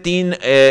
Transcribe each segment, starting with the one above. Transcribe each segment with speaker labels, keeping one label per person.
Speaker 1: 3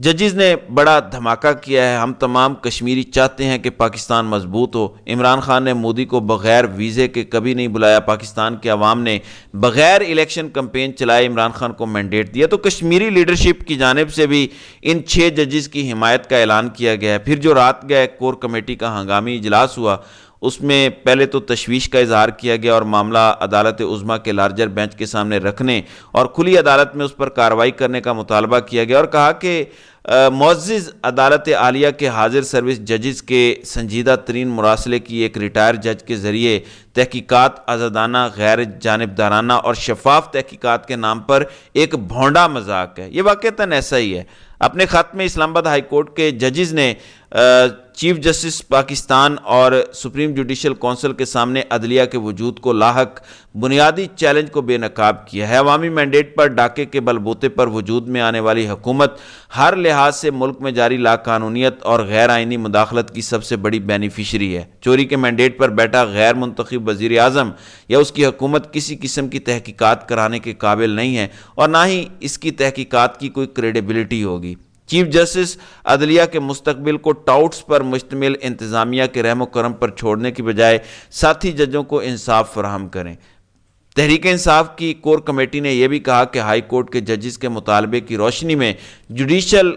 Speaker 1: ججز نے بڑا دھماکہ کیا ہے۔ ہم تمام کشمیری چاہتے ہیں کہ پاکستان مضبوط ہو۔ عمران خان نے مودی کو بغیر ویزے کے کبھی نہیں بلایا۔ پاکستان کے عوام نے بغیر الیکشن کمپین چلائے عمران خان کو مینڈیٹ دیا۔ تو کشمیری لیڈرشپ کی جانب سے بھی ان 6 ججز کی حمایت کا اعلان کیا گیا ہے۔ پھر جو رات گئے کور کمیٹی کا ہنگامی اجلاس ہوا، اس میں پہلے تو تشویش کا اظہار کیا گیا اور معاملہ عدالت عظمیٰ کے لارجر بینچ کے سامنے رکھنے اور کھلی عدالت میں اس پر کارروائی کرنے کا مطالبہ کیا گیا اور کہا کہ معزز عدالت عالیہ کے حاضر سروس ججز کے سنجیدہ ترین مراسلے کی ایک ریٹائر جج کے ذریعے تحقیقات آزادانہ، غیر جانبدارانہ اور شفاف تحقیقات کے نام پر ایک بھونڈا مذاق ہے۔ یہ واقعتاً ایسا ہی ہے۔ اپنے خط میں اسلام آباد ہائی کورٹ کے ججز نے چیف جسٹس پاکستان اور سپریم جوڈیشل کونسل کے سامنے عدلیہ کے وجود کو لاحق بنیادی چیلنج کو بے نقاب کیا ہے۔ عوامی مینڈیٹ پر ڈاکے کے بل بوتے پر وجود میں آنے والی حکومت ہر لحاظ سے ملک میں جاری لاقانونیت اور غیر آئینی مداخلت کی سب سے بڑی بینیفیشری ہے۔ چوری کے مینڈیٹ پر بیٹھا غیر منتخب وزیر اعظم یا اس کی حکومت کسی قسم کی تحقیقات کرانے کے قابل نہیں ہے اور نہ ہی اس کی تحقیقات کی کوئی کریڈیبلٹی ہوگی۔ چیف جسٹس عدلیہ کے مستقبل کو ٹاؤٹس پر مشتمل انتظامیہ کے رحم و کرم پر چھوڑنے کی بجائے ساتھی ججوں کو انصاف فراہم کریں۔ تحریک انصاف کی کور کمیٹی نے یہ بھی کہا کہ ہائی کورٹ کے ججز کے مطالبے کی روشنی میں جوڈیشل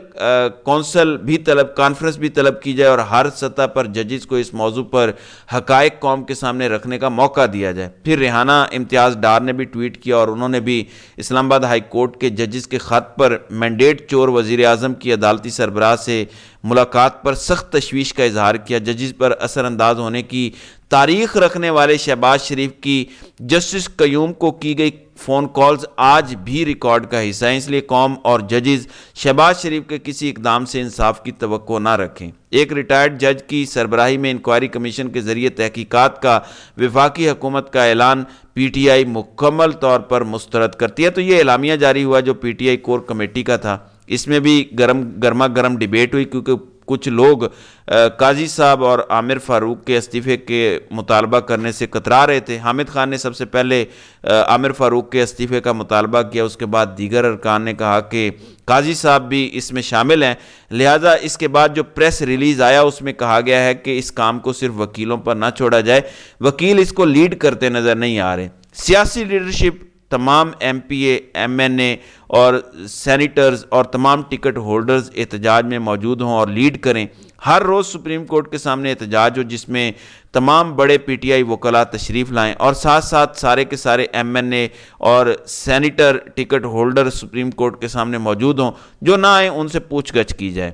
Speaker 1: کانفرنس بھی طلب کی جائے اور ہر سطح پر ججز کو اس موضوع پر حقائق قوم کے سامنے رکھنے کا موقع دیا جائے۔ پھر ریحانہ امتیاز ڈار نے بھی ٹویٹ کیا اور انہوں نے بھی اسلام آباد ہائی کورٹ کے ججز کے خط پر مینڈیٹ چور وزیر اعظم کی عدالتی سربراہ سے ملاقات پر سخت تشویش کا اظہار کیا۔ ججز پر اثر انداز ہونے کی تاریخ رکھنے والے شہباز شریف کی جسٹس قیوم کو کی گئی فون کالز آج بھی ریکارڈ کا حصہ ہیں، اس لیے قوم اور ججز شہباز شریف کے کسی اقدام سے انصاف کی توقع نہ رکھیں۔ ایک ریٹائرڈ جج کی سربراہی میں انکوائری کمیشن کے ذریعے تحقیقات کا وفاقی حکومت کا اعلان پی ٹی آئی مکمل طور پر مسترد کرتی ہے۔ تو یہ اعلامیہ جاری ہوا جو P T I core committee کا تھا، اس میں بھی گرما گرم ڈیبیٹ ہوئی کیونکہ کچھ لوگ قاضی صاحب اور عامر فاروق کے استعفے کے مطالبہ کرنے سے کترا رہے تھے۔ حامد خان نے سب سے پہلے عامر فاروق کے استعفے کا مطالبہ کیا، اس کے بعد دیگر ارکان نے کہا کہ قاضی صاحب بھی اس میں شامل ہیں، لہٰذا اس کے بعد جو پریس ریلیز آیا اس میں کہا گیا ہے کہ اس کام کو صرف وکیلوں پر نہ چھوڑا جائے، وکیل اس کو لیڈ کرتے نظر نہیں آ رہے۔ سیاسی لیڈرشپ، تمام ایم پی اے، ایم این اے اور سینیٹرز اور تمام ٹکٹ ہولڈرز احتجاج میں موجود ہوں اور لیڈ کریں۔ ہر روز سپریم کورٹ کے سامنے احتجاج ہو جس میں تمام بڑے پی ٹی آئی وکلاء تشریف لائیں اور ساتھ ساتھ سارے کے سارے ایم این اے اور senator ticket holder supreme court کے سامنے موجود ہوں، جو نہ آئیں ان سے پوچھ گچھ کی جائے۔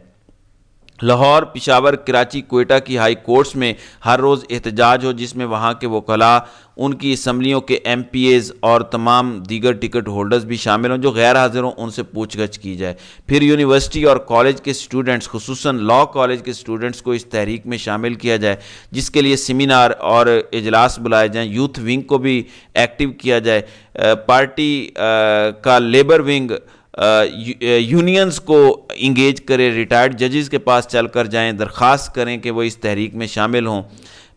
Speaker 1: لاہور، پشاور، کراچی، کوئٹہ کی ہائی کورٹس میں ہر روز احتجاج ہو جس میں وہاں کے وکلاء، ان کی اسمبلیوں کے ایم پی ایز اور تمام دیگر ٹکٹ ہولڈرز بھی شامل ہوں، جو غیر حاضر ہوں ان سے پوچھ گچھ کی جائے۔ پھر یونیورسٹی اور کالج کے اسٹوڈنٹس، خصوصاً لاء کالج کے اسٹوڈنٹس کو اس تحریک میں شامل کیا جائے جس کے لیے سیمینار اور اجلاس بلائے جائیں۔ یوتھ ونگ کو بھی ایکٹیو کیا جائے، پارٹی کا لیبر ونگ یونینز کو انگیج کرے، ریٹائرڈ ججز کے پاس چل کر جائیں، درخواست کریں کہ وہ اس تحریک میں شامل ہوں۔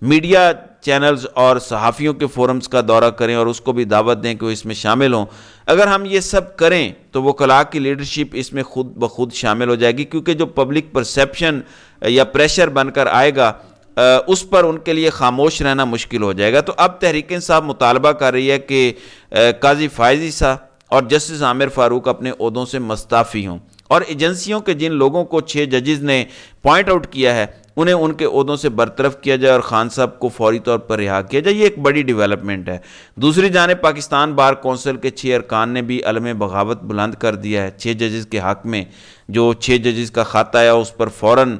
Speaker 1: میڈیا چینلز اور صحافیوں کے فورمز کا دورہ کریں اور اس کو بھی دعوت دیں کہ وہ اس میں شامل ہوں۔ اگر ہم یہ سب کریں تو وکلاء کی لیڈرشپ اس میں خود بخود شامل ہو جائے گی، کیونکہ جو پبلک پرسیپشن یا پریشر بن کر آئے گا اس پر ان کے لیے خاموش رہنا مشکل ہو جائے گا۔ تو اب تحریک انصاف مطالبہ کر رہی ہے کہ قاضی فائز عیسیٰ اور جسٹس عامر فاروق اپنے عہدوں سے مستعفی ہوں اور ایجنسیوں کے جن لوگوں کو 6 ججز نے پوائنٹ آؤٹ کیا ہے انہیں ان کے عہدوں سے برطرف کیا جائے اور خان صاحب کو فوری طور پر رہا کیا جائے۔ یہ ایک بڑی ڈیولپمنٹ ہے۔ دوسری جانب پاکستان بار کونسل کے 6 ارکان نے بھی علم بغاوت بلند کر دیا ہے 6 ججز کے حق میں۔ جو 6 ججز کا خط آیا اس پر فوراً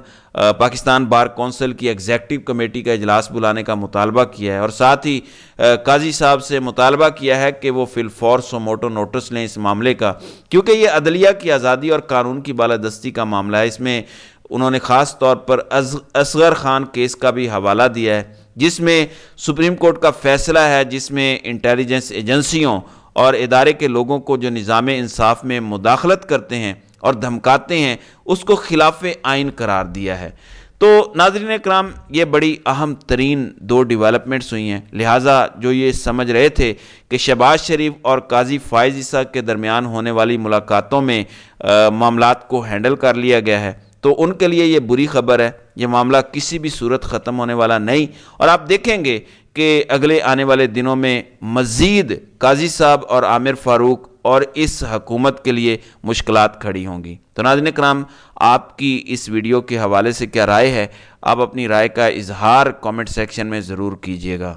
Speaker 1: پاکستان بار کونسل کی ایگزیکٹو کمیٹی کا اجلاس بلانے کا مطالبہ کیا ہے اور ساتھ ہی قاضی صاحب سے مطالبہ کیا ہے کہ وہ فی الفور سوموٹو نوٹس لیں اس معاملے کا، کیونکہ یہ عدلیہ کی آزادی اور قانون کی بالادستی کا معاملہ ہے۔ اس میں انہوں نے خاص طور پر اصغر خان کیس کا بھی حوالہ دیا ہے جس میں سپریم کورٹ کا فیصلہ ہے، جس میں انٹیلیجنس ایجنسیوں اور ادارے کے لوگوں کو جو نظام انصاف میں مداخلت کرتے ہیں اور دھمکاتے ہیں اس کو خلاف آئین قرار دیا ہے۔ تو ناظرین اکرام، یہ بڑی اہم ترین 2 ڈیولپمنٹس ہوئی ہیں، لہٰذا جو یہ سمجھ رہے تھے کہ شہباز شریف اور قاضی فائز عیسیٰ کے درمیان ہونے والی ملاقاتوں میں معاملات کو ہینڈل کر لیا گیا ہے، تو ان کے لیے یہ بری خبر ہے۔ یہ معاملہ کسی بھی صورت ختم ہونے والا نہیں، اور آپ دیکھیں گے کہ اگلے آنے والے دنوں میں مزید قاضی صاحب اور عامر فاروق اور اس حکومت کے لیے مشکلات کھڑی ہوں گی۔ تو ناظرین اکرام، آپ کی اس ویڈیو کے حوالے سے کیا رائے ہے؟ آپ اپنی رائے کا اظہار کامنٹ سیکشن میں ضرور کیجیے گا۔